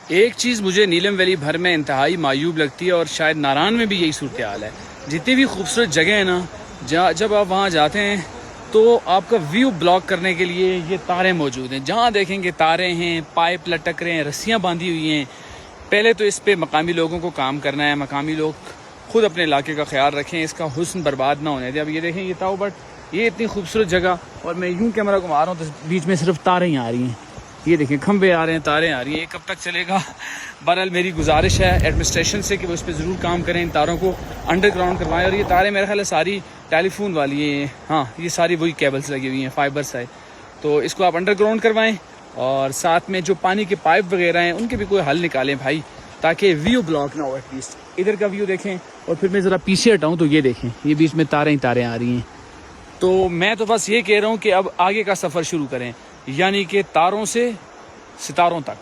एक चीज़ मुझे नीलम वैली भर में इंतहाई मायूब लगती है और शायद नारायण में भी यही सूरत हाल है। जितनी भी खूबसूरत जगह है ना, जब आप वहाँ जाते हैं तो आपका व्यू ब्लॉक करने के लिए ये तारे मौजूद हैं। जहाँ देखेंगे तारे हैं, पाइप लटक रहे हैं, रस्सियाँ बांधी हुई हैं। पहले तो इस पे मकामी लोगों को काम करना है, मकामी लोग खुद अपने इलाके का ख्याल रखें, इसका हुस्न बर्बाद ना होने दें। अब ये देखें, ये ताऊ बट ये इतनी खूबसूरत जगह, और मैं यूं कैमरा घुमा रहा हूँ तो बीच में सिर्फ तारें ही आ रही हैं। ये देखें, खंबे आ रहे हैं, तारें आ रही हैं। ये कब तक चलेगा? बहरहाल मेरी गुजारिश है एडमिनिस्ट्रेशन से कि वो इस पर ज़रूर काम करें, इन तारों को अंडरग्राउंड करवाएं। और ये तारें मेरे ख्याल है सारी टेलीफोन वाली हैं, हाँ ये सारी वही केबल्स लगी हुई हैं, फाइबर्स है। तो इसको आप अंडरग्राउंड करवाएं और साथ में जो पानी के पाइप वगैरह हैं उनके भी कोई हल निकालें भाई, ताकि व्यू ब्लॉक ना हो। एटलीस्ट इधर का व्यू देखें। और फिर मैं ज़रा पीछे हटाऊँ तो ये देखें, ये बीच में तारें ही तारें आ रही हैं। तो मैं तो बस ये कह रहा हूँ कि अब आगे का सफ़र शुरू करें, यानी कि तारों से सितारों तक।